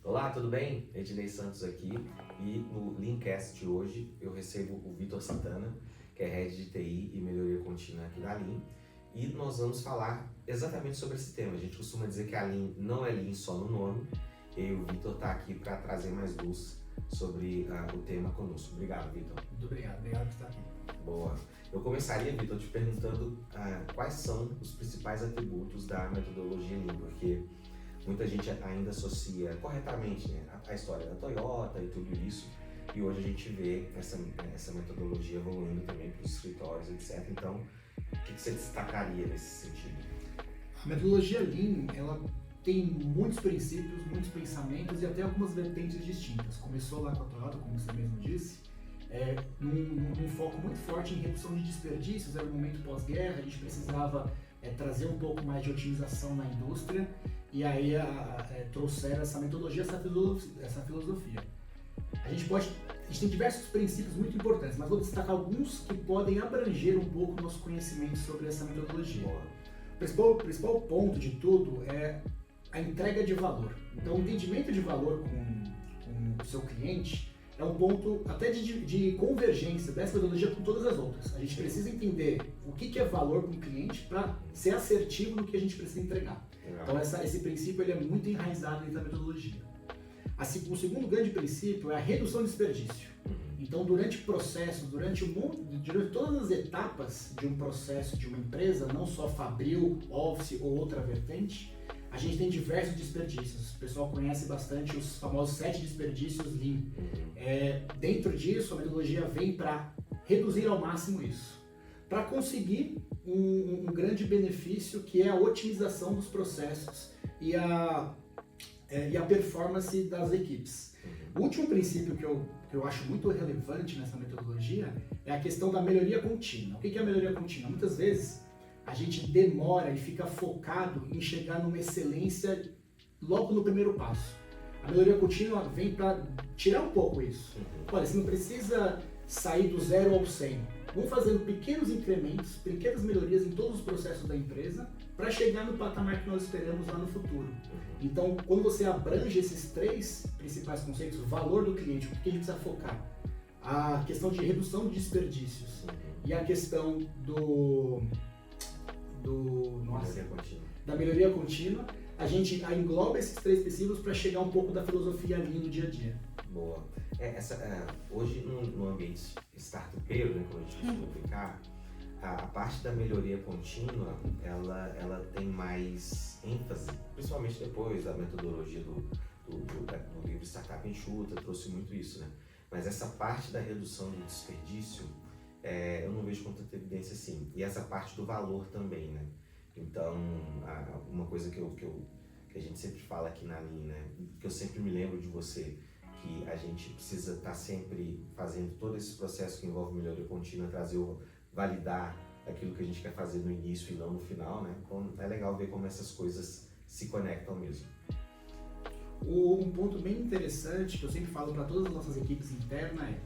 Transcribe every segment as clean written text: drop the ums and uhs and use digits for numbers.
Olá, tudo bem? Ednei Santos aqui e no Leancast de hoje eu recebo o Vitor Santana, que é Head de TI e Melhoria Contínua aqui da Lean, e nós vamos falar exatamente sobre esse tema. A gente costuma dizer que a Lean não é Lean só no nome, e o Vitor está aqui para trazer mais luz sobre o tema conosco. Obrigado, Vitor. Muito obrigado por estar aqui. Boa. Eu começaria, Vitor, te perguntando quais são os principais atributos da metodologia Lean, porque muita gente ainda associa corretamente, né, a história da Toyota e tudo isso, e hoje a gente vê essa metodologia evoluindo também para os escritórios, etc. Então, o que você destacaria nesse sentido? A metodologia Lean, ela tem muitos princípios, muitos pensamentos e até algumas vertentes distintas. Começou lá com a Toyota, como você mesmo disse, num foco muito forte em redução de desperdícios. Era um momento pós-guerra, a gente precisava trazer um pouco mais de otimização na indústria, e aí trouxeram essa metodologia, essa filosofia. A gente tem diversos princípios muito importantes, mas vou destacar alguns que podem abranger um pouco o nosso conhecimento sobre essa metodologia. O principal ponto de tudo é a entrega de valor. Então, o entendimento de valor com o seu cliente é um ponto até de convergência dessa metodologia com todas as outras. A gente precisa entender o que é valor para um cliente para ser assertivo no que a gente precisa entregar. Então, esse princípio ele é muito enraizado dentro da metodologia. O segundo grande princípio é a redução de desperdício. Então, durante o processo, durante todas as etapas de um processo de uma empresa, não só Fabril, Office ou outra vertente, a gente tem diversos desperdícios. O pessoal conhece bastante os famosos 7 desperdícios Lean. Dentro disso, a metodologia vem para reduzir ao máximo isso, para conseguir um grande benefício, que é a otimização dos processos e a performance das equipes. O último princípio que eu acho muito relevante nessa metodologia é a questão da melhoria contínua. O que é a melhoria contínua? Muitas vezes a gente demora e fica focado em chegar numa excelência logo no primeiro passo. A melhoria contínua vem para tirar um pouco isso. Olha, você não precisa sair do 0 ao 100. Vamos fazendo pequenos incrementos, pequenas melhorias em todos os processos da empresa para chegar no patamar que nós esperamos lá no futuro. Então, quando você abrange esses 3 principais conceitos, o valor do cliente, o que a gente precisa focar, a questão de redução de desperdícios e a questão da melhoria contínua, a gente engloba esses 3 princípios para chegar um pouco da filosofia Lean no dia a dia. Boa. Hoje, no ambiente startupeiro, né, como a gente costuma brincar, a parte da melhoria contínua, ela tem mais ênfase, principalmente depois da metodologia do livro Startup Enxuta, trouxe muito isso, né? Mas essa parte da redução do desperdício, eu não vejo com tanta evidência assim. E essa parte do valor também, né? Então, uma coisa que a gente sempre fala aqui na Lean, né? Que eu sempre me lembro de você, que a gente precisa estar sempre fazendo todo esse processo que envolve melhoria contínua, validar aquilo que a gente quer fazer no início e não no final, né? Então é legal ver como essas coisas se conectam mesmo. Um ponto bem interessante que eu sempre falo para todas as nossas equipes internas é: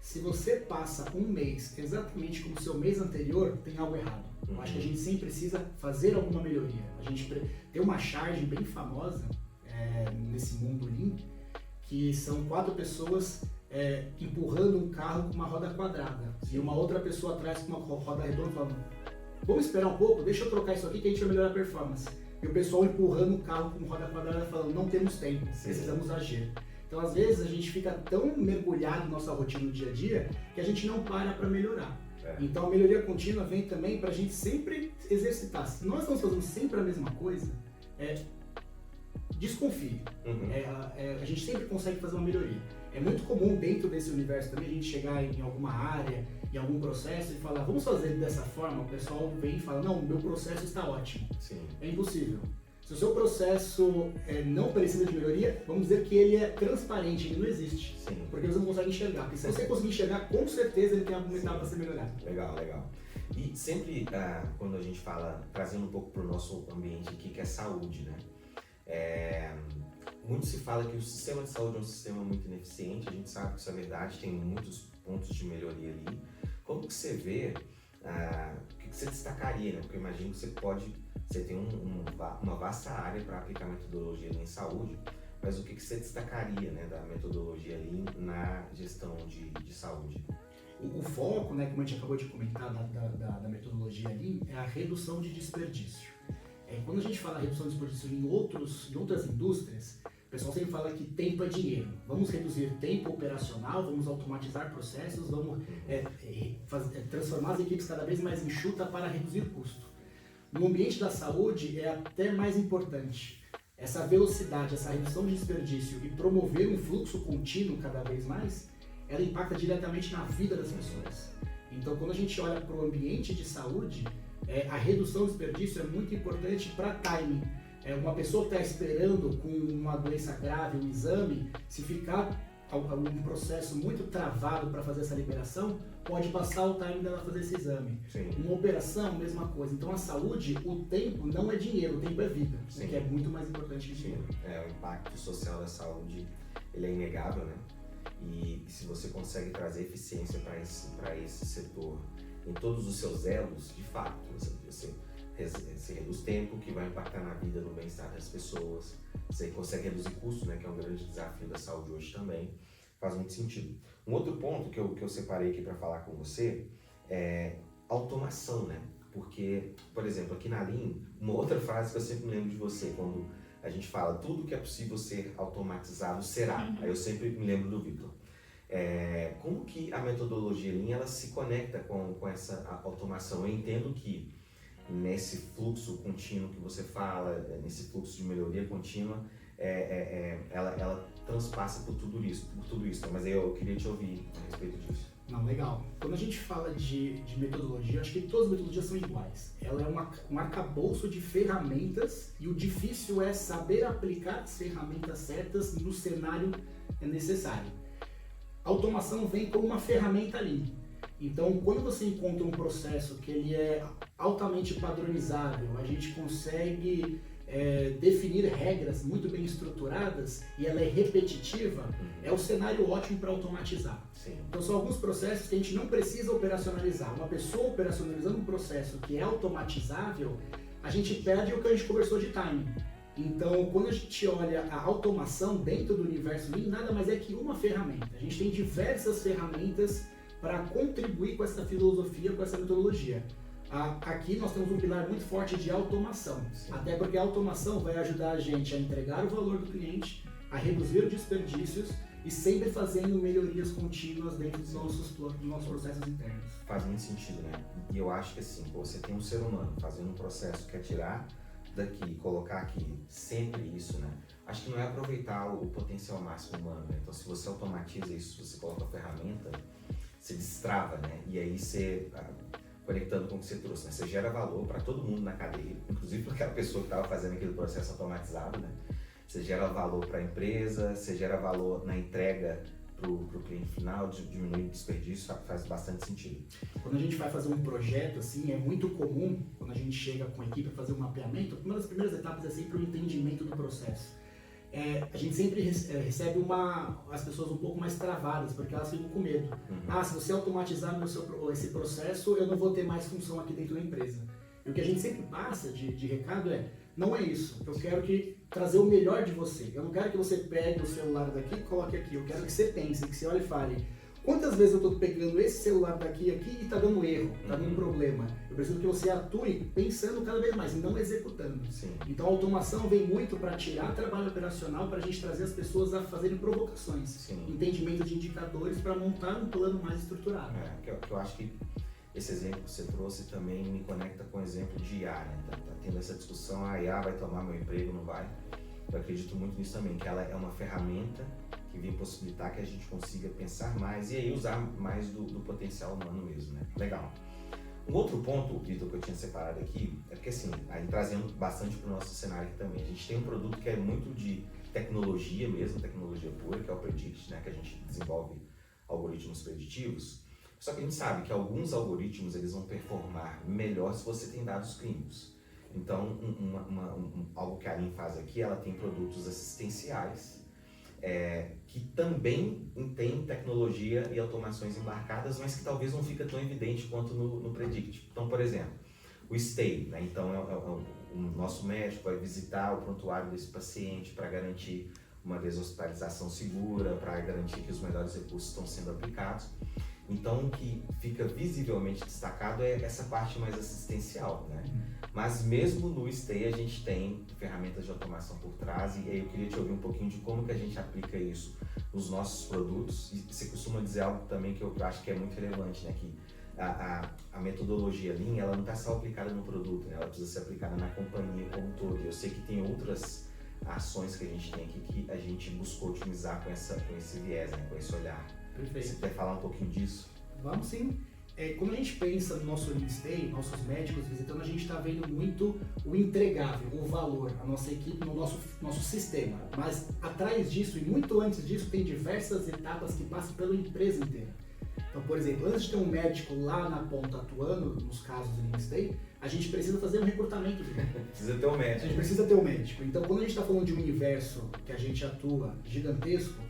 se você passa um mês exatamente como o seu mês anterior, tem algo errado. Eu acho que a gente sempre precisa fazer alguma melhoria. A gente tem uma charge bem famosa nesse mundo Lean, que são 4 pessoas empurrando um carro com uma roda quadrada. Sim. E uma outra pessoa atrás com uma roda redonda falando: vamos esperar um pouco, deixa eu trocar isso aqui que a gente vai melhorar a performance. E o pessoal empurrando o carro com roda quadrada falando: não temos tempo, precisamos agir. Então, às vezes, a gente fica tão mergulhado na nossa rotina no dia a dia que a gente não para melhorar. Então, a melhoria contínua vem também para a gente sempre exercitar. Se nós estamos fazendo sempre a mesma coisa, desconfie. A gente sempre consegue fazer uma melhoria. É muito comum dentro desse universo também a gente chegar em alguma área, em algum processo e falar: vamos fazer dessa forma. O pessoal vem e fala: não, meu processo está ótimo. Sim. É impossível. Se o seu processo não precisa de melhoria, vamos dizer que ele é transparente, ele não existe. Sim. Porque você não consegue enxergar. Porque se você conseguir enxergar, com certeza ele tem alguma etapa para ser melhorado. Legal. E sempre quando a gente fala, trazendo um pouco para o nosso ambiente aqui, que é saúde, né? Muito se fala que o sistema de saúde é um sistema muito ineficiente, a gente sabe que isso é verdade, tem muitos pontos de melhoria ali. Como que você vê, o que você destacaria, né? Porque eu imagino que você tem uma vasta área para aplicar metodologia em saúde, mas o que você destacaria, né, da metodologia Lean na gestão de saúde? O foco, né, como a gente acabou de comentar, da metodologia Lean, é a redução de desperdício. Quando a gente fala redução de desperdício em outras indústrias, o pessoal sempre fala que tempo é dinheiro. Vamos reduzir tempo operacional, vamos automatizar processos, vamos transformar as equipes cada vez mais enxutas para reduzir custo. No ambiente da saúde é até mais importante. Essa velocidade, essa redução de desperdício e promover um fluxo contínuo cada vez mais, ela impacta diretamente na vida das pessoas. Então, quando a gente olha para o ambiente de saúde, a redução do desperdício é muito importante para timing. Uma pessoa que está esperando com uma doença grave, um exame, se ficar um processo muito travado para fazer essa liberação, pode passar o time dela fazer esse exame. Sim. Uma operação, mesma coisa. Então a saúde, o tempo não é dinheiro, o tempo é vida, Sim. o que é muito mais importante que dinheiro. O impacto social da saúde, ele é inegável, né? E se você consegue trazer eficiência para esse setor em todos os seus elos, de fato, você reduz tempo, que vai impactar na vida, no bem-estar das pessoas. Você consegue reduzir custos, né, que é um grande desafio da saúde hoje também. Faz muito sentido. Um outro ponto que eu separei aqui para falar com você é automação, né? Porque, por exemplo, aqui na Lean, uma outra frase que eu sempre me lembro de você, quando a gente fala tudo que é possível ser automatizado será. Aí eu sempre me lembro do Vitor. Como que a metodologia Lean ela se conecta com essa automação? Eu entendo que nesse fluxo contínuo que você fala, nesse fluxo de melhoria contínua, ela transpassa por tudo isso, mas aí eu queria te ouvir a respeito disso. Não, legal. Quando a gente fala de metodologia, acho que todas as metodologias são iguais. Ela é um arcabouço de ferramentas e o difícil é saber aplicar as ferramentas certas no cenário necessário. A automação vem como uma ferramenta ali. Então, quando você encontra um processo que ele é altamente padronizável, a gente consegue definir regras muito bem estruturadas e ela é repetitiva, é o cenário ótimo para automatizar. Sim. Então, são alguns processos que a gente não precisa operacionalizar. Uma pessoa operacionalizando um processo que é automatizável, a gente perde o que a gente conversou de timing. Então, quando a gente olha a automação dentro do universo Lean, nada mais é que uma ferramenta. A gente tem diversas ferramentas para contribuir com essa filosofia, com essa metodologia. Aqui nós temos um pilar muito forte de automação, Sim. até porque a automação vai ajudar a gente a entregar o valor do cliente, a reduzir os desperdícios e sempre fazendo melhorias contínuas dentro dos nossos processos internos. Faz muito sentido, né? E eu acho que assim, você tem um ser humano fazendo um processo que é tirar daqui, colocar aqui, sempre isso, né? Acho que não é aproveitar o potencial máximo humano, né? Então, se você automatiza isso, se você coloca a ferramenta, você destrava, né? E aí você, conectando com o que você trouxe, né? Você gera valor para todo mundo na cadeia, inclusive para aquela pessoa que estava fazendo aquele processo automatizado, né? Você gera valor para a empresa, você gera valor na entrega para o cliente final, diminuir o desperdício, faz bastante sentido. Quando a gente vai fazer um projeto, assim, é muito comum, quando a gente chega com a equipe a fazer um mapeamento, uma das primeiras etapas é sempre o entendimento do processo. A gente sempre recebe as pessoas um pouco mais travadas, porque elas ficam com medo. Se você automatizar esse processo, eu não vou ter mais função aqui dentro da empresa. E o que a gente sempre passa de recado não é isso. Eu quero trazer o melhor de você. Eu não quero que você pegue o celular daqui e coloque aqui. Eu quero que você pense, que você olhe e fale: quantas vezes eu estou pegando esse celular daqui e está dando erro, está dando problema? Eu preciso que você atue pensando cada vez mais e não executando. Sim. Então a automação vem muito para tirar trabalho operacional, para a gente trazer as pessoas a fazerem provocações, Sim. entendimento de indicadores para montar um plano mais estruturado. Que eu acho que esse exemplo que você trouxe também me conecta com o exemplo de IA, né? Tá tendo essa discussão, a IA vai tomar meu emprego, não vai? Eu acredito muito nisso também, que ela é uma ferramenta que vem possibilitar que a gente consiga pensar mais e aí usar mais do potencial humano mesmo, né? Legal. Um outro ponto, Vitor, que eu tinha separado aqui, é porque assim, aí trazendo bastante para o nosso cenário aqui também, a gente tem um produto que é muito de tecnologia mesmo, tecnologia pura, que é o Predict, né? Que a gente desenvolve algoritmos preditivos, só que a gente sabe que alguns algoritmos eles vão performar melhor se você tem dados clínicos. Então, algo que a Lean faz aqui, ela tem produtos assistenciais, que também tem tecnologia e automações embarcadas, mas que talvez não fica tão evidente quanto no Predict. Então, por exemplo, o Stay, né? Então o nosso médico vai visitar o prontuário desse paciente para garantir uma deshospitalização segura, para garantir que os melhores recursos estão sendo aplicados. Então, o que fica visivelmente destacado é essa parte mais assistencial, né? Mas mesmo no Stay a gente tem ferramentas de automação por trás, e aí eu queria te ouvir um pouquinho de como que a gente aplica isso nos nossos produtos. E você costuma dizer algo também que eu acho que é muito relevante, né? Que a metodologia Lean, ela não está só aplicada no produto, né? Ela precisa ser aplicada na companhia como um todo. Eu sei que tem outras ações que a gente tem aqui que a gente buscou otimizar com esse viés, né? Com esse olhar. Perfeito. Você quer falar um pouquinho disso? Vamos sim. Quando a gente pensa no nosso Lean Stay, nossos médicos visitando, a gente está vendo muito o entregável, o valor, a nossa equipe no nosso sistema. Mas atrás disso e muito antes disso tem diversas etapas que passam pela empresa inteira. Então, por exemplo, antes de ter um médico lá na ponta atuando, nos casos do Lean Stay, a gente precisa fazer um recrutamento dele. Precisa ter um médico. A gente precisa ter um médico. Então, quando a gente está falando de um universo que a gente atua gigantesco,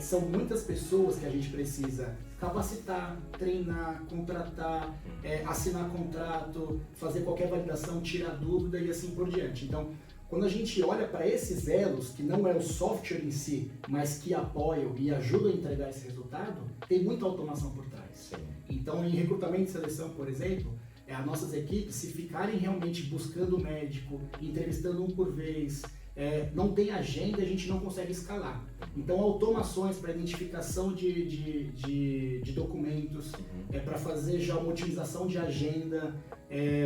são muitas pessoas que a gente precisa capacitar, treinar, contratar, assinar contrato, fazer qualquer validação, tirar dúvida e assim por diante. Então, quando a gente olha para esses elos, que não é o software em si, mas que apoiam e ajudam a entregar esse resultado, tem muita automação por trás. Sim. Então, em recrutamento e seleção, por exemplo, as nossas equipes, se ficarem realmente buscando o médico, entrevistando um por vez, não tem agenda, a gente não consegue escalar. Então, automações para identificação de documentos, para fazer já uma otimização de agenda,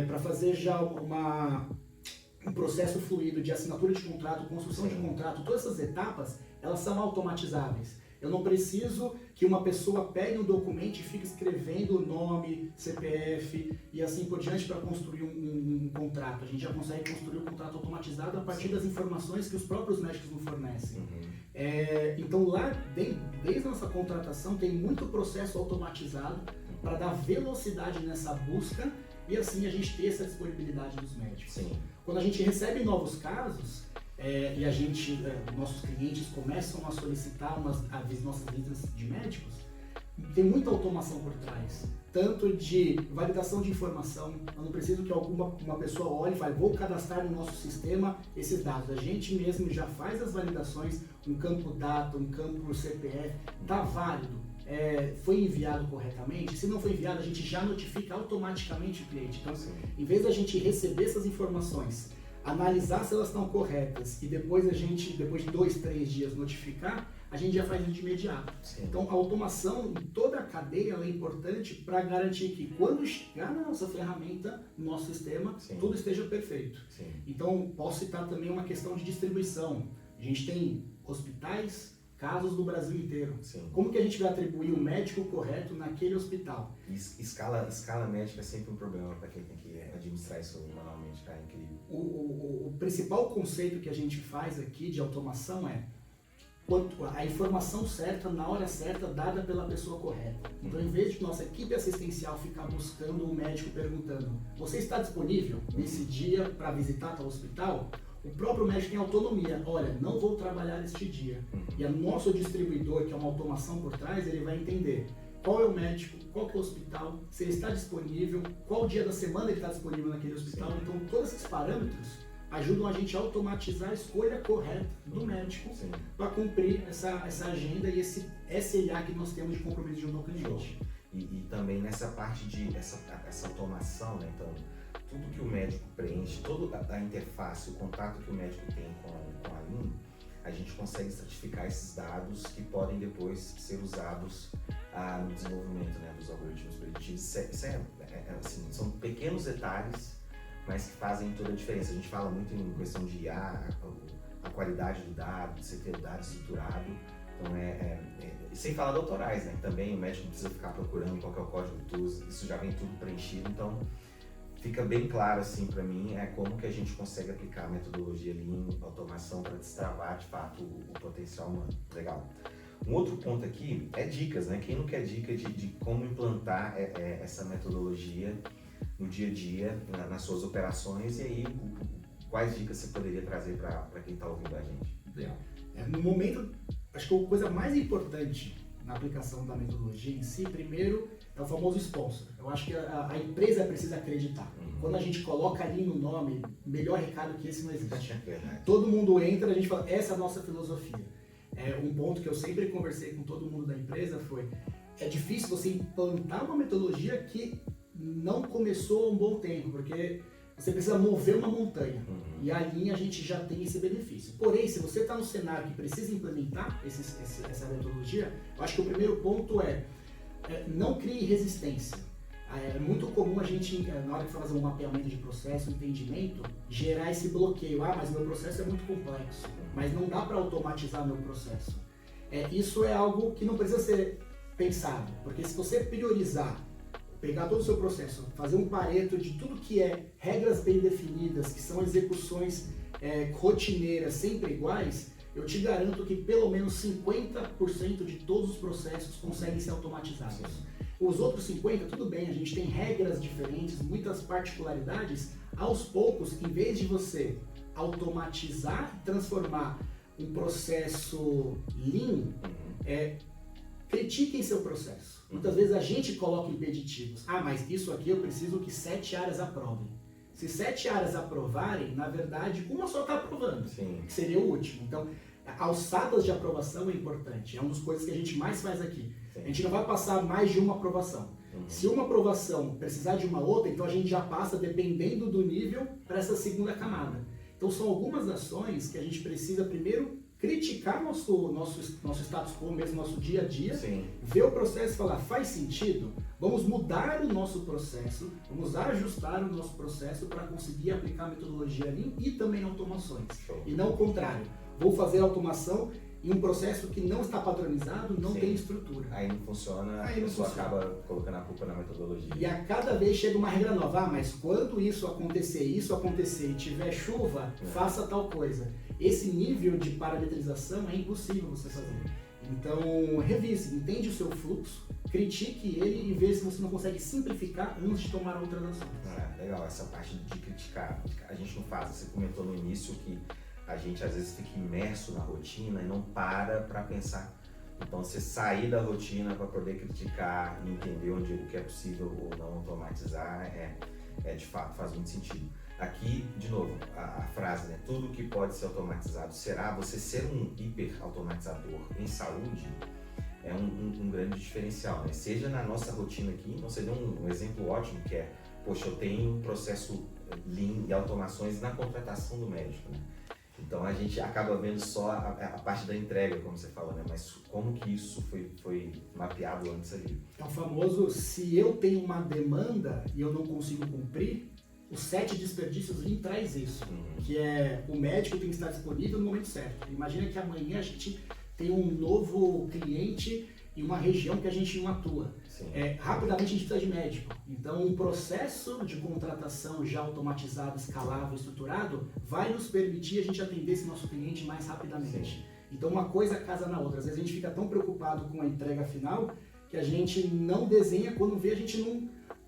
para fazer já um processo fluido de assinatura de contrato, construção de contrato, todas essas etapas, elas são automatizáveis. Eu não preciso que uma pessoa pegue um documento e fique escrevendo o nome, CPF e assim por diante para construir um contrato. A gente já consegue construir um contrato automatizado a partir das informações que os próprios médicos nos fornecem. Então lá, desde a nossa contratação, tem muito processo automatizado para dar velocidade nessa busca e assim a gente ter essa disponibilidade dos médicos. Sim. Quando a gente recebe novos casos, e nossos clientes começam a solicitar as nossas visitas de médicos, tem muita automação por trás, tanto de validação de informação. Eu não preciso que uma pessoa olhe e fale, vou cadastrar no nosso sistema esses dados. A gente mesmo já faz as validações, um campo data, um campo CPF, está válido, foi enviado corretamente. Se não foi enviado, a gente já notifica automaticamente o cliente. Então, em vez da gente receber essas informações, analisar se elas estão corretas e depois depois de 2, 3 dias notificar, a gente já faz isso de imediato. Sim. Então a automação em toda a cadeia é importante para garantir que quando chegar na nossa ferramenta, no nosso sistema, tudo esteja perfeito. Sim. Então posso citar também uma questão de distribuição. A gente tem hospitais, casos do Brasil inteiro. Sim. Como que a gente vai atribuir o médico correto naquele hospital? Escala médica é sempre um problema para quem tem que administrar isso manualmente, cara, é incrível. O principal conceito que a gente faz aqui de automação é a informação certa, na hora certa, dada pela pessoa correta. Então, em vez de nossa equipe assistencial ficar buscando o médico perguntando, você está disponível nesse dia para visitar tal hospital? O próprio médico tem autonomia. Olha, não vou trabalhar este dia. E o nosso distribuidor, que é uma automação por trás, ele vai entender qual é o médico, qual que é o hospital, se ele está disponível, qual dia da semana ele está disponível naquele hospital. Sim. Então, todos esses parâmetros ajudam a gente a automatizar a escolha correta do médico para cumprir essa agenda e esse SLA que nós temos de compromisso junto ao cliente. E também nessa parte de essa automação, né? Então, tudo que o médico preenche, toda a interface, o contato que o médico tem com a Lean, a gente consegue estratificar esses dados que podem depois ser usados no desenvolvimento, né, dos algoritmos preditivos. Assim, são pequenos detalhes, mas que fazem toda a diferença. A gente fala muito em questão de IA, a qualidade do dado, de você ter o dado estruturado. Então, sem falar de autorais, né? Também o médico não precisa ficar procurando qual que é o código que tu usa, isso já vem tudo preenchido. Então, fica bem claro assim para mim como que a gente consegue aplicar a metodologia Lean, automação, para destravar de fato o potencial humano. Legal. Um outro ponto aqui é dicas, né? Quem não quer dica de como implantar essa metodologia no dia a dia, nas suas operações, e aí quais dicas você poderia trazer para quem está ouvindo a gente? No momento, acho que a coisa mais importante na aplicação da metodologia em si, primeiro é o famoso sponsor. Eu acho que a empresa precisa acreditar. Quando a gente coloca ali no nome, melhor recado que esse não existe. Todo mundo entra, a gente fala, essa é a nossa filosofia. Um ponto que eu sempre conversei com todo mundo da empresa foi, é difícil você implantar uma metodologia que não começou há um bom tempo, porque você precisa mover uma montanha. E ali a gente já tem esse benefício. Porém, se você está no cenário que precisa implementar essa metodologia, eu acho que o primeiro ponto é não crie resistência. É muito comum a gente, na hora de fazer um mapeamento de processo, entendimento, gerar esse bloqueio. Mas meu processo é muito complexo, mas não dá para automatizar meu processo. Isso é algo que não precisa ser pensado, porque se você priorizar, pegar todo o seu processo, fazer um pareto de tudo que é regras bem definidas, que são execuções rotineiras, sempre iguais, eu te garanto que pelo menos 50% de todos os processos conseguem ser automatizados. Os outros 50%, tudo bem, a gente tem regras diferentes, muitas particularidades. Aos poucos, em vez de você automatizar e transformar um processo lean, critiquem seu processo. Muitas vezes a gente coloca impeditivos. Mas isso aqui eu preciso que 7 áreas aprovem. Se 7 áreas aprovarem, na verdade, uma só está aprovando, que seria o último. Então, alçadas de aprovação é importante. É uma das coisas que a gente mais faz aqui. A gente não vai passar mais de uma aprovação. Se uma aprovação precisar de uma outra, então a gente já passa, dependendo do nível, para essa segunda camada. Então são algumas ações que a gente precisa primeiro criticar nosso status quo, mesmo nosso dia a dia, ver o processo e falar, faz sentido? Vamos mudar o nosso processo, vamos ajustar o nosso processo para conseguir aplicar a metodologia Lean e também automações. E não o contrário. Vou fazer automação em um processo que não está padronizado, não tem estrutura. Aí não funciona, a pessoa acaba colocando a culpa na metodologia. E a cada vez chega uma regra nova. Mas quando isso acontecer e tiver chuva, faça tal coisa. Esse nível de parametrização é impossível você fazer. Então, revise, entende o seu fluxo, critique ele e veja se você não consegue simplificar antes de tomar outras ações. Legal, essa parte de criticar. A gente não faz. Você comentou no início que a gente às vezes fica imerso na rotina e não para pensar. Então, você sair da rotina para poder criticar e entender o que é possível ou não automatizar, de fato, faz muito sentido. Aqui, de novo, a frase, né? Tudo que pode ser automatizado será. Você ser um hiper-automatizador em saúde é um grande diferencial, né? Seja na nossa rotina aqui, então você deu um exemplo ótimo que é, poxa, eu tenho um processo Lean e automações na contratação do médico, né? Então a gente acaba vendo só a parte da entrega, como você falou, né? Mas como que isso foi mapeado antes ali? É o famoso, se eu tenho uma demanda e eu não consigo cumprir, os 7 desperdícios Lean traz isso, que é o médico tem que estar disponível no momento certo. Imagina que amanhã a gente tem um novo cliente em uma região que a gente não atua. Rapidamente a gente precisa de médico. Então, um processo de contratação já automatizado, escalável, estruturado, vai nos permitir a gente atender esse nosso cliente mais rapidamente. Então, uma coisa casa na outra. Às vezes a gente fica tão preocupado com a entrega final que a gente não desenha, quando vê a gente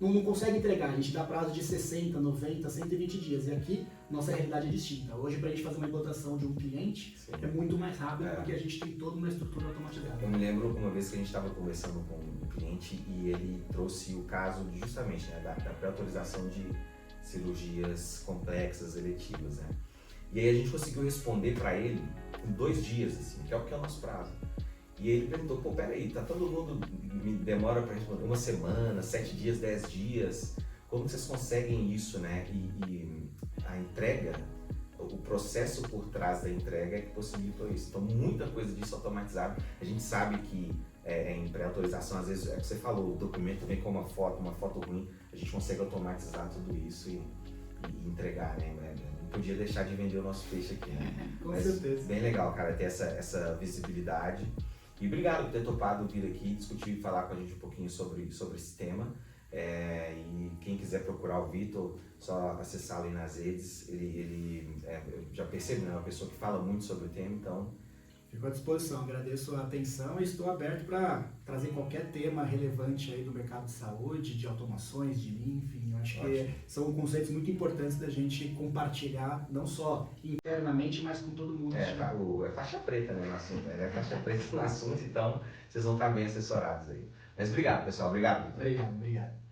não consegue entregar. A gente dá prazo de 60, 90, 120 dias. E aqui, nossa realidade é distinta. Hoje, para a gente fazer uma implantação de um cliente, é muito mais rápido, porque a gente tem toda uma estrutura automatizada. Eu me lembro uma vez que a gente estava conversando com um cliente e ele trouxe o caso justamente, né, da pré-autorização de cirurgias complexas, eletivas, né? E aí a gente conseguiu responder para ele em 2 dias, assim, que é o nosso prazo. E ele perguntou, peraí, tá todo mundo me demora para responder 1 semana, 7 dias, 10 dias, como vocês conseguem isso, né? E a entrega, o processo por trás da entrega é que possibilitou isso. Então, muita coisa disso automatizada. A gente sabe que em pré-autorização, às vezes, é o que você falou, o documento vem com uma foto ruim, a gente consegue automatizar tudo isso e entregar, né? Não podia deixar de vender o nosso peixe aqui, né? Com certeza. Bem legal, cara, ter essa visibilidade. E obrigado por ter topado vir aqui discutir e falar com a gente um pouquinho sobre esse tema. E quem quiser procurar o Vitor, só acessar ali nas redes. Ele eu já percebi, né? É uma pessoa que fala muito sobre o tema, então Fico à disposição, agradeço a atenção e estou aberto para trazer qualquer tema relevante aí do mercado de saúde, de automações, de Lean, enfim, eu acho que são conceitos muito importantes da gente compartilhar, não só internamente, mas com todo mundo. É faixa preta, né, no assunto, é faixa preta no assunto, então vocês vão estar bem assessorados aí. Mas obrigado, pessoal, obrigado. Obrigado.